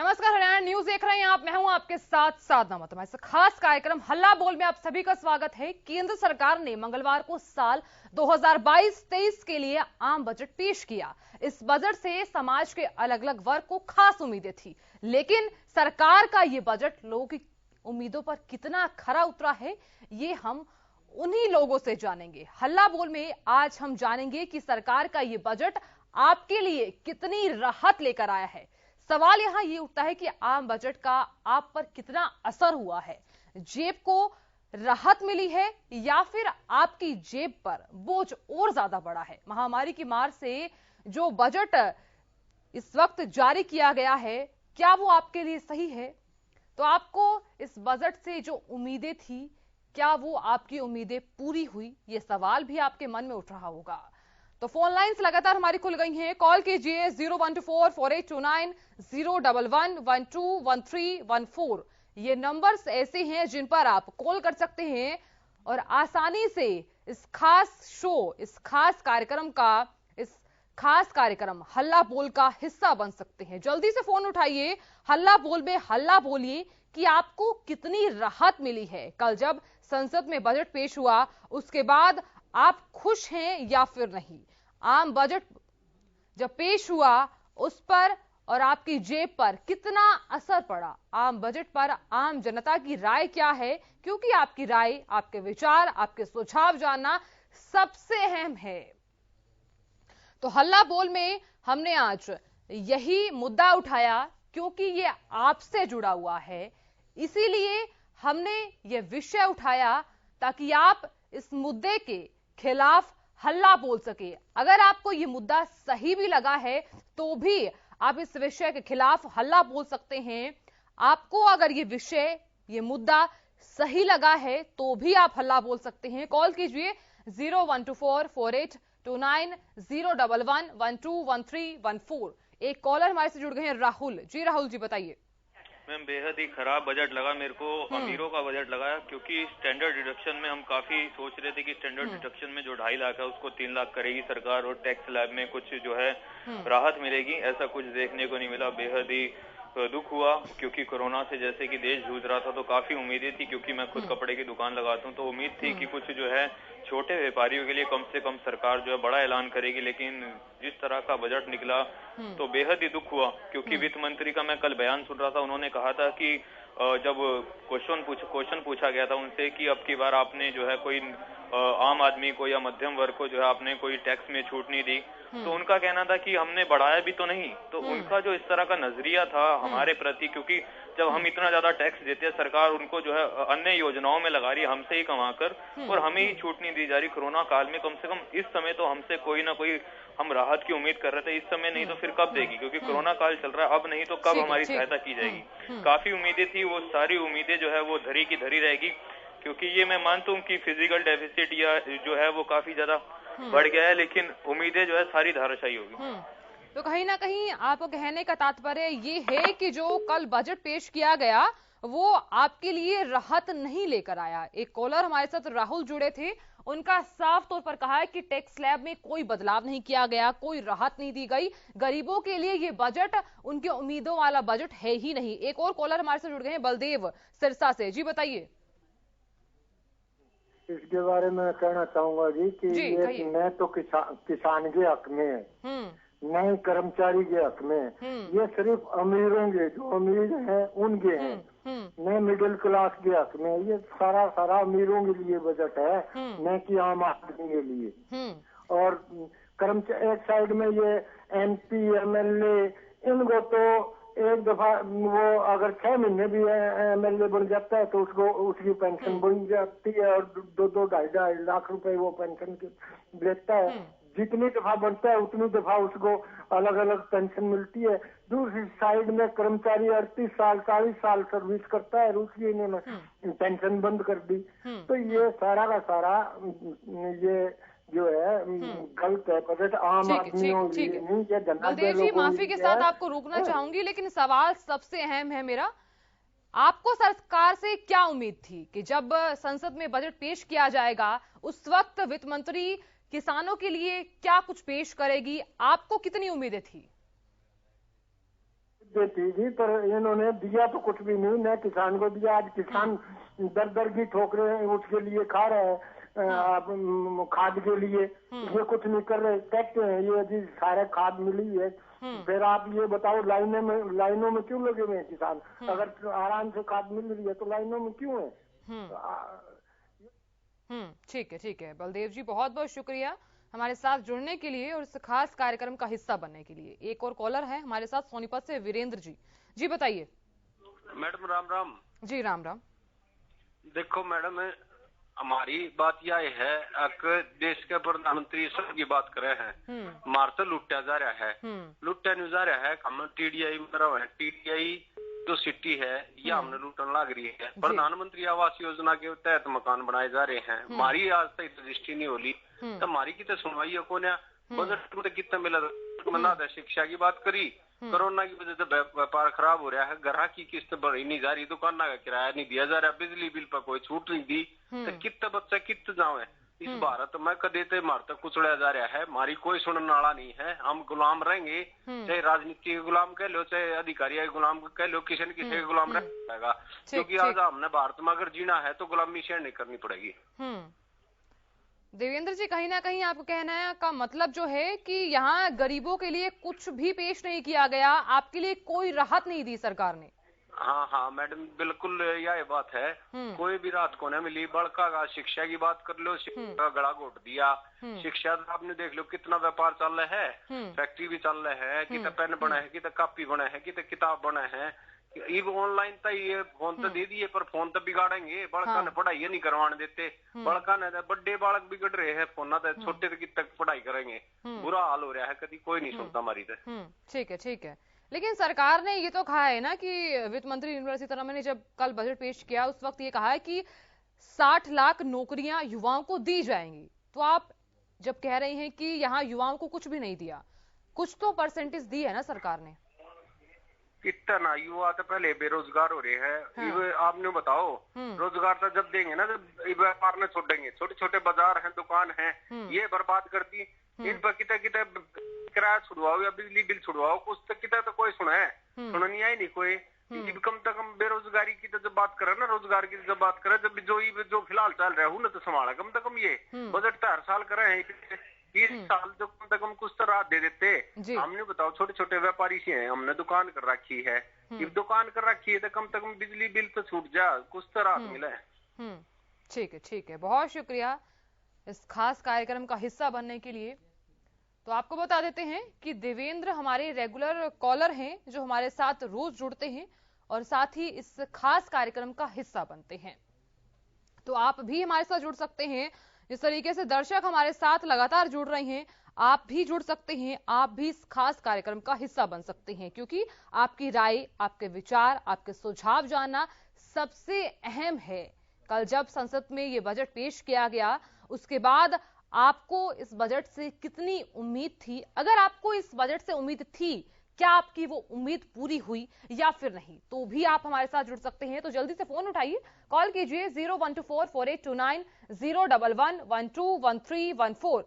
नमस्कार, हरियाणा न्यूज देख रहे हैं आप। मैं हूं आपके साथ साधना मतमा। इस खास कार्यक्रम हल्ला बोल में आप सभी का स्वागत है। केंद्र सरकार ने मंगलवार को साल 2022-23 के लिए आम बजट पेश किया। इस बजट से समाज के अलग अलग वर्ग को खास उम्मीदें थी, लेकिन सरकार का ये बजट लोगों की उम्मीदों पर कितना खरा उतरा है, ये हम उन्हीं लोगों से जानेंगे। हल्ला बोल में आज हम जानेंगे कि सरकार का ये बजट आपके लिए कितनी राहत लेकर आया है। सवाल यहां ये उठता है कि आम बजट का आप पर कितना असर हुआ है। जेब को राहत मिली है या फिर आपकी जेब पर बोझ और ज्यादा बढ़ा है। महामारी की मार से जो बजट इस वक्त जारी किया गया है, क्या वो आपके लिए सही है? तो आपको इस बजट से जो उम्मीदें थी, क्या वो आपकी उम्मीदें पूरी हुई? ये सवाल भी आपके मन में उठ रहा होगा। तो फोन लाइंस लगातार हमारी खुल गई हैं। कॉल कीजिए 01244829-011121314। ये नंबर्स ऐसे हैं जिन पर आप कॉल कर सकते हैं और आसानी से इस खास कार्यक्रम हल्ला बोल का हिस्सा बन सकते हैं। जल्दी से फोन उठाइए। हल्ला बोल में हल्ला बोलिए कि आपको कितनी राहत मिली है। कल जब संसद में बजट पेश हुआ, उसके बाद आप खुश हैं या फिर नहीं? आम बजट जब पेश हुआ, उस पर और आपकी जेब पर कितना असर पड़ा? आम बजट पर आम जनता की राय क्या है? क्योंकि आपकी राय, आपके विचार, आपके सुझाव जानना सबसे अहम है। तो हल्ला बोल में हमने आज यही मुद्दा उठाया क्योंकि ये आपसे जुड़ा हुआ है। इसीलिए हमने ये विषय उठाया ताकि आप इस मुद्दे के खिलाफ हल्ला बोल सके। अगर आपको ये मुद्दा सही भी लगा है तो भी आप इस विषय के खिलाफ हल्ला बोल सकते हैं। आपको अगर ये विषय, ये मुद्दा सही लगा है तो भी आप हल्ला बोल सकते हैं। कॉल कीजिए 01244829-011121314। एक कॉलर हमारे से जुड़ गए हैं, राहुल जी। राहुल जी बताइए। मैम, बेहद ही खराब बजट लगा मेरे को। अमीरों का बजट लगा, क्योंकि स्टैंडर्ड डिडक्शन में हम काफी सोच रहे थे कि स्टैंडर्ड डिडक्शन में जो 2.5 लाख है उसको 3 लाख करेगी सरकार और टैक्स स्लैब में कुछ जो है राहत मिलेगी। ऐसा कुछ देखने को नहीं मिला। बेहद ही दुख हुआ, क्योंकि कोरोना से जैसे कि देश जूझ रहा था तो काफी उम्मीदें थी, क्योंकि मैं खुद कपड़े की दुकान लगाता हूं, तो उम्मीद थी कि कुछ जो है छोटे व्यापारियों के लिए कम से कम सरकार जो है बड़ा ऐलान करेगी। लेकिन जिस तरह का बजट निकला तो बेहद ही दुख हुआ, क्योंकि वित्त मंत्री का मैं कल बयान सुन रहा था। उन्होंने कहा था कि जब क्वेश्चन पूछा गया था उनसे कि अब की बार आपने जो है कोई आम आदमी को या मध्यम वर्ग को जो है आपने कोई टैक्स में छूट नहीं दी, तो उनका कहना था कि हमने बढ़ाया भी तो नहीं। तो उनका जो इस तरह का नजरिया था हमारे प्रति, क्योंकि जब हम इतना ज्यादा टैक्स देते हैं, सरकार उनको जो है अन्य योजनाओं में लगा रही है हमसे ही कमाकर, और हमें ही छूट नहीं दी जा रही। कोरोना काल में कम से कम इस समय तो हमसे कोई ना कोई हम राहत की उम्मीद कर रहे थे। इस समय नहीं तो फिर कब देगी, क्योंकि कोरोना काल चल रहा है। अब नहीं तो कब हमारी सहायता की जाएगी? काफी उम्मीदें थी, वो सारी उम्मीदें जो है वो धरी की धरी रहेगी, क्योंकि ये मैं मानता हूँ कि फिजिकल डेफिसिट या जो है वो काफी ज्यादा बढ़ गया है, लेकिन उम्मीदें जो है सारी धाराशायी होगी। तो कहीं ना कहीं आपको कहने का तात्पर्य ये है कि जो कल बजट पेश किया गया वो आपके लिए राहत नहीं लेकर आया। एक कॉलर हमारे साथ राहुल जुड़े थे, उनका साफ तौर पर कहा है कि टैक्स स्लैब में कोई बदलाव नहीं किया गया, कोई राहत नहीं दी गई। गरीबों के लिए ये बजट उनके उम्मीदों वाला बजट है ही नहीं। एक और कॉलर हमारे साथ जुड़ गए हैं, बलदेव सिरसा से। जी बताइए। इसके बारे में कहना चाहूंगा जी कि ये न तो किसान के हक में है, न ही कर्मचारी के हक में। ये सिर्फ अमीरों के, जो अमीर हैं उनके हैं, न मिडिल क्लास के हक में। ये सारा अमीरों के लिए बजट है, न कि आम आदमी के लिए। और कर्मचारी एक साइड में ये MP MLA, इनको तो एक दफा वो अगर 6 महीने भी MLA बन जाता है तो उसको उसकी पेंशन बन जाती है और 2-2-2.5 लाख रुपए वो पेंशन लेता है। जितनी दफा बनता है उतनी दफा उसको अलग अलग पेंशन मिलती है। दूसरी साइड में कर्मचारी 38 साल 40 साल सर्विस करता है, उसकी इन्होंने पेंशन बंद कर दी। तो ये सारा का सारा ये जो है गलत है बजट। आम आदमियों के लिए नहीं, ये बलदेव जी माफी के साथ आपको रोकना चाहूंगी, लेकिन सवाल सबसे अहम है मेरा। आपको सरकार से क्या उम्मीद थी कि जब संसद में बजट पेश किया जाएगा उस वक्त वित्त मंत्री किसानों के लिए क्या कुछ पेश करेगी? आपको कितनी उम्मीदें थी? देती थी, पर इन्होंने दिया तो कुछ भी नहीं, न किसान को दिया। आज किसान दर दर की ठोकरें उसके लिए खा रहे हैं, आप खाद के लिए। ये कुछ नहीं कर रहे, कहते हैं ये जी सारे खाद मिली है। फिर आप ये बताओ लाइनों में क्यों लगे हुए हैं किसान? अगर आराम से खाद मिल रही है तो लाइनों में क्यों है? ठीक है बलदेव जी, बहुत बहुत शुक्रिया हमारे साथ जुड़ने के लिए और इस खास कार्यक्रम का हिस्सा बनने के लिए। एक और कॉलर है हमारे साथ सोनीपत से, वीरेंद्र जी। जी बताइए। मैडम राम राम। जी राम राम। देखो मैडम, हमारी बात यह है कि देश के प्रधानमंत्री सब की बात करे हैं, मार तो लुटा जा रहा है, लुटा नहीं जा रहा है। हम टीडीआई में टीडीआई जो सिटी है ये हमने लूटन लग रही है। प्रधानमंत्री आवास योजना के तहत मकान बनाए जा रहे हैं, हमारी आज तक रजिस्ट्री नहीं होली, तो हमारी कितने सुनवाई है कौन? बजट में कितना मिला? मना शिक्षा की बात करी, कोरोना की वजह से व्यापार खराब हो रहा है, ग्राहक की किस्त बढ़ी नहीं जा रही, दुकान का किराया नहीं दिया जा रहा, बिजली बिल पर कोई छूट नहीं दी, तो कितना बच्चा कितना जावे इस भारत में कदे ते मारता कुचड़ा जा रहा है। हमारी कोई सुनने वाला नहीं है, हम गुलाम रहेंगे, चाहे राजनीति के गुलाम कह लो, चाहे अधिकारी के गुलाम कह लो, किसी न किसी के गुलाम रहेगा। क्योंकि आज हमने भारत में अगर जीना है तो गुलामी शेयर नहीं करनी पड़ेगी। देवेंद्र जी, कहीं ना कहीं आपको कहना है का मतलब जो है कि यहाँ गरीबों के लिए कुछ भी पेश नहीं किया गया, आपके लिए कोई राहत नहीं दी सरकार ने। हाँ मैडम, बिल्कुल यह बात है, कोई भी राहत को नहीं मिली। बड़का का शिक्षा की बात कर लो, शिक्षा का गड़ा घोट दिया। शिक्षा आपने देख लो कितना व्यापार चल रहा है, फैक्ट्री भी चल रहे हैं, कितना पेन बने हैं, कितना कॉपी बने हैं, कितना किताब बने हैं। ऑनलाइन तो ये फोन तो दे दिए, पर फोन तो बिगाड़ेंगे। बड़का ने पढ़ाई नहीं करवाने देते, बड़का ने बड़े बालक बिगड़ रहे हैं फोन तो, छोटे तक पढ़ाई करेंगे। बुरा हाल हो रहा है, कभी कोई नहीं सुनता हमारी तो। ठीक है। लेकिन सरकार ने ये तो कहा है ना कि वित्त मंत्री निर्मला सीतारमण ने जब कल बजट पेश किया उस वक्त ये कहा है कि 60 लाख नौकरियां युवाओं को दी जाएंगी। तो आप जब कह रहे हैं कि यहाँ युवाओं को कुछ भी नहीं दिया, कुछ तो परसेंटेज दी है ना सरकार ने? कितना युवा तो पहले बेरोजगार हो रहे हैं। आपने बताओ, रोजगार तो जब देंगे ना, जब व्यापार में छोड़ेंगे। छोटे छोटे बाजार हैं, दुकान है, ये बर्बाद कर दी। इन पर कितना किराया छुड़वाओ या बिजली बिल छुड़वाओ, कुछ तो कितना तो कोई सुना है, सुना नहीं आई नहीं कोई। कम से कम बेरोजगारी की तो जब बात करे ना, रोजगार की जब बात करे, जब जो फिलहाल चल रहा है ना तो संभाला कम से कम। ये बजट तो हर साल कर रहे हैं, इस साल जो कम से कम कुछ तो राहत दे देते। हमने बताओ, छोटे छोटे व्यापारी से हैं, हमने दुकान कर रखी है, दुकान कर रखी है तो कम से कम बिजली बिल तो छूट जा, कुछ तो राहत मिले। ठीक है, बहुत शुक्रिया इस खास कार्यक्रम का हिस्सा बनने के लिए। तो आपको बता देते हैं कि देवेंद्र हमारे रेगुलर कॉलर हैं जो हमारे साथ रोज जुड़ते हैं और साथ ही इस खास कार्यक्रम का हिस्सा बनते हैं। तो आप भी हमारे साथ जुड़ सकते हैं, जिस तरीके से दर्शक हमारे साथ लगातार जुड़ रहे हैं, आप भी जुड़ सकते हैं, आप भी इस खास कार्यक्रम का हिस्सा बन सकते हैं, क्योंकि आपकी राय, आपके विचार, आपके सुझाव जानना सबसे अहम है। कल जब संसद में ये बजट पेश किया गया, उसके बाद आपको इस बजट से कितनी उम्मीद थी? अगर आपको इस बजट से उम्मीद थी, क्या आपकी वो उम्मीद पूरी हुई या फिर नहीं? तो भी आप हमारे साथ जुड़ सकते हैं। तो जल्दी से फोन उठाइए, कॉल कीजिए 01244829 011121314।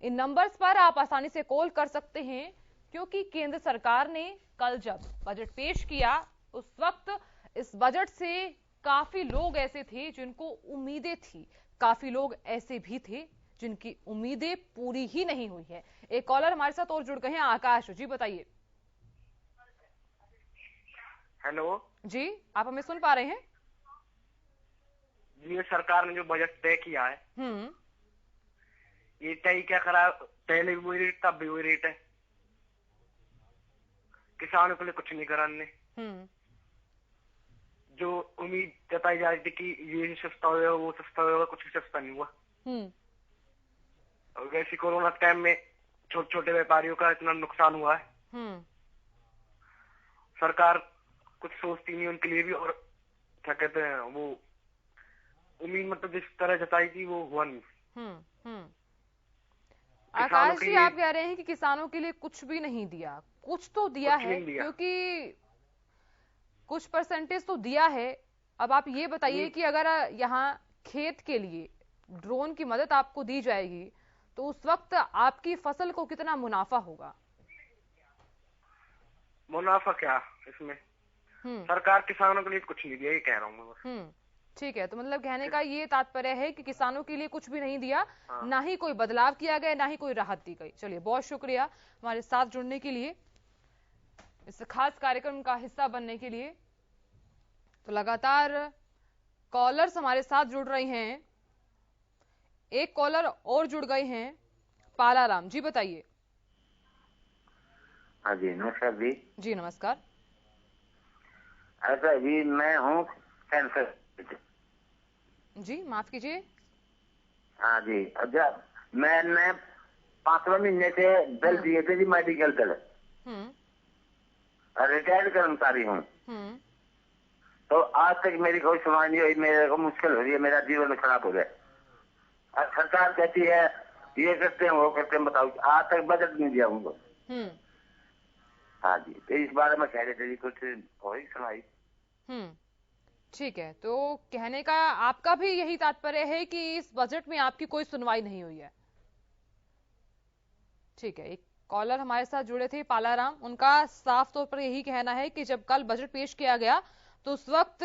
इन नंबर्स पर आप आसानी से कॉल कर सकते हैं, क्योंकि केंद्र सरकार ने कल जब बजट पेश किया उस वक्त इस बजट से काफी लोग ऐसे थे जिनको उम्मीदें थी, काफी लोग ऐसे भी थे जिनकी उम्मीदें पूरी ही नहीं हुई है। एक कॉलर हमारे साथ और जुड़ गए हैं, आकाश जी, बताइए। हेलो जी, आप हमें सुन पा रहे हैं? जी, सरकार ने जो बजट तय किया है, ये तय क्या करा, पहले भी वही रेट तब भी वही रेट है। किसानों के लिए कुछ नहीं करा ने। जो उम्मीद जताई जा रही थी कि ये सस्ता होगा, वो सस्ता होगा, कुछ सस्ता नहीं हुआ। और वैसे कोरोना टाइम में छोटे छोटे व्यापारियों का इतना नुकसान हुआ है। सरकार कुछ सोचती नहीं उनके लिए भी, और क्या कहते हैं, वो उम्मीद मतलब जिस तरह जताई थी वो हुआ नहीं। आकाश जी, आप कह रहे हैं कि किसानों के लिए कुछ भी नहीं दिया। कुछ तो दिया है, क्योंकि कुछ परसेंटेज तो दिया है। अब आप ये बताइए कि अगर यहाँ खेत के लिए ड्रोन की मदद आपको दी जाएगी तो उस वक्त आपकी फसल को कितना मुनाफा होगा? मुनाफा क्या इसमें? सरकार किसानों के लिए कुछ नहीं दिया, ये कह रहा हूँ मैं बस। ठीक है, तो मतलब कहने का ये तात्पर्य है कि किसानों के लिए कुछ भी नहीं दिया, ना ही कोई बदलाव किया गया, ना ही कोई राहत दी गई। चलिए, बहुत शुक्रिया हमारे साथ जुड़ने के लिए, इस खास कार्यक्रम का हिस्सा बनने के लिए। तो लगातार कॉलर्स हमारे साथ जुड़ रहे हैं। एक कॉलर और जुड़ गए हैं, पालाराम जी, बताइए। हाँ जी, नमस्कार जी। जी नमस्कार। अच्छा जी, मैं हूँ कैंसर। जी माफ कीजिए। हाँ जी, अच्छा मैंने 5वें महीने से बिल दिए थे जी, मेडिकल बिल। रिटायर्ड कर्मचारी हूँ। तो आज तक मेरी कोई सुनवाई नहीं हुई, मेरे को मुश्किल हो रही है, मेरा जीवन खराब हो गया। और सरकार कहती है ये करते हैं वो करते हैं, बताओ आज तक बजट नहीं दिया उनको। हाँ जी, तो इस बारे में कह रहे थे जी कुछ हो ही सुनाई। ठीक है, तो कहने का आपका भी यही तात्पर्य है कि इस बजट में आपकी कोई सुनवाई नहीं हुई है। ठीक है, एक कॉलर हमारे साथ जुड़े थे, पालाराम, उनका साफ तौर पर यही कहना है कि जब कल बजट पेश किया गया तो उस वक्त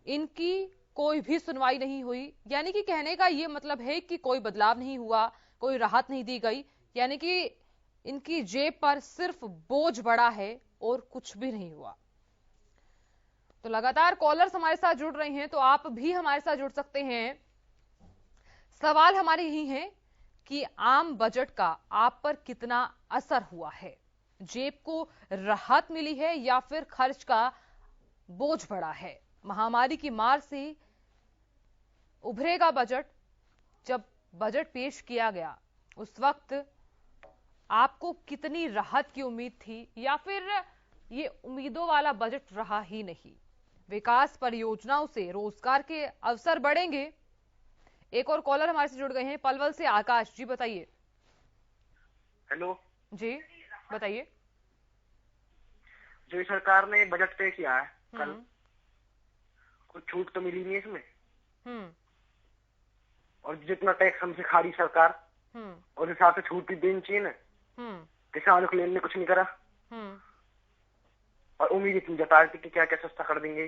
इनकी कोई भी सुनवाई नहीं हुई। यानी कि कहने का ये मतलब है कि कोई बदलाव नहीं हुआ, कोई राहत नहीं दी गई, यानी कि इनकी जेब पर सिर्फ बोझ बढ़ा है और कुछ भी नहीं हुआ। तो लगातार कॉलर्स हमारे साथ जुड़ रहे हैं, तो आप भी हमारे साथ जुड़ सकते हैं। सवाल हमारे यही है कि आम बजट का आप पर कितना असर हुआ है, जेब को राहत मिली है या फिर खर्च का बोझ बढ़ा है। महामारी की मार से उभरेगा बजट, जब बजट पेश किया गया उस वक्त आपको कितनी राहत की उम्मीद थी या फिर ये उम्मीदों वाला बजट रहा ही नहीं। विकास परियोजनाओं से रोजगार के अवसर बढ़ेंगे। एक और कॉलर हमारे से जुड़ गए हैं, पलवल से आकाश जी, बताइए। हेलो जी बताइए। जो सरकार ने बजट तय किया है कल, कुछ छूट तो मिली नहीं इसमें। और जितना टैक्स हमसे खा रही सरकार, और हिसाब से छूट भी देनी चाहिए ना। किसानों के लिए इन्होंने कुछ नहीं करा, और उम्मीद इतनी जता रही थी कि क्या क्या सस्ता कर देंगे।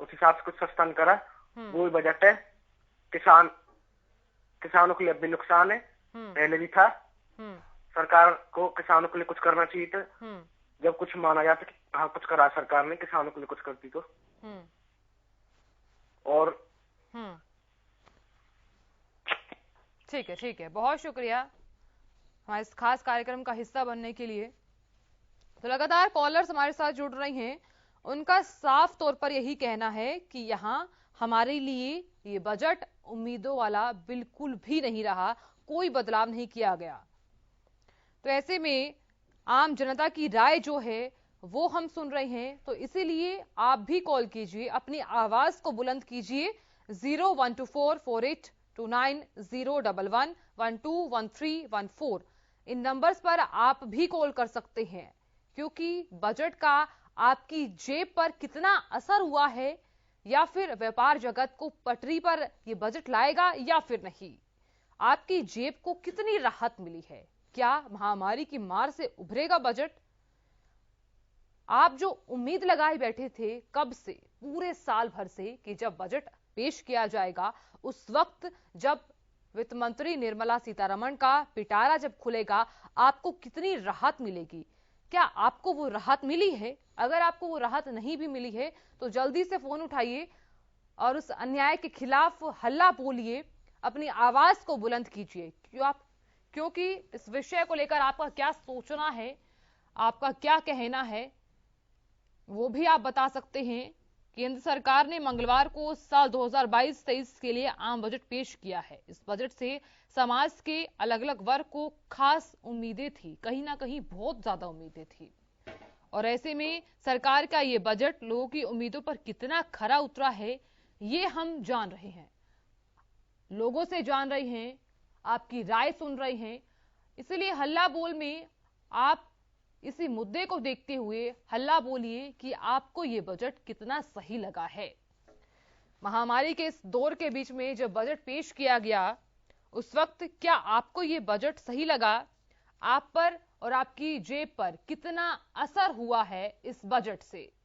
उस हिसाब से कुछ सस्ता नहीं करा। वो बजट है, किसानों के लिए अब भी नुकसान है, पहले भी था। सरकार को किसानों के लिए कुछ करना चाहिए था। जब कुछ माना जाता कि हाँ कुछ करा सरकार ने, किसानों के लिए कुछ करती तो। और ठीक है, बहुत शुक्रिया हमारे इस खास कार्यक्रम का हिस्सा बनने के लिए। तो लगातार कॉलर्स हमारे साथ जुड़ रहे हैं, उनका साफ तौर पर यही कहना है कि यहाँ हमारे लिए ये बजट उम्मीदों वाला बिल्कुल भी नहीं रहा, कोई बदलाव नहीं किया गया। तो ऐसे में आम जनता की राय जो है वो हम सुन रहे हैं, तो इसीलिए आप भी कॉल कीजिए, अपनी आवाज को बुलंद कीजिए। 0124482911 121314 इन नंबर्स पर आप भी कॉल कर सकते हैं, क्योंकि बजट का आपकी जेब पर कितना असर हुआ है या फिर व्यापार जगत को पटरी पर यह बजट लाएगा या फिर नहीं, आपकी जेब को कितनी राहत मिली है, क्या महामारी की मार से उभरेगा बजट। आप जो उम्मीद लगाए बैठे थे कब से, पूरे साल भर से, कि जब बजट पेश किया जाएगा उस वक्त जब वित्त मंत्री निर्मला सीतारमण का पिटारा जब खुलेगा आपको कितनी राहत मिलेगी, क्या आपको वो राहत मिली है। अगर आपको वो राहत नहीं भी मिली है तो जल्दी से फोन उठाइए और उस अन्याय के खिलाफ हल्ला बोलिए, अपनी आवाज को बुलंद कीजिए। क्योंकि इस विषय को लेकर आपका क्या सोचना है, आपका क्या कहना है, वो भी आप बता सकते हैं। केंद्र सरकार ने मंगलवार को साल 2022-23 के लिए आम बजट पेश किया है। इस बजट से समाज के अलग अलग वर्ग को खास उम्मीदें थी, कहीं ना कहीं बहुत ज्यादा उम्मीदें थी, और ऐसे में सरकार का ये बजट लोगों की उम्मीदों पर कितना खरा उतरा है ये हम जान रहे हैं, लोगों से जान रहे हैं, आपकी राय सुन रहे हैं। इसलिए हल्ला बोल में आप इसी मुद्दे को देखते हुए हल्ला बोलिए कि आपको ये बजट कितना सही लगा है। महामारी के इस दौर के बीच में जब बजट पेश किया गया उस वक्त क्या आपको ये बजट सही लगा, आप पर और आपकी जेब पर कितना असर हुआ है इस बजट से।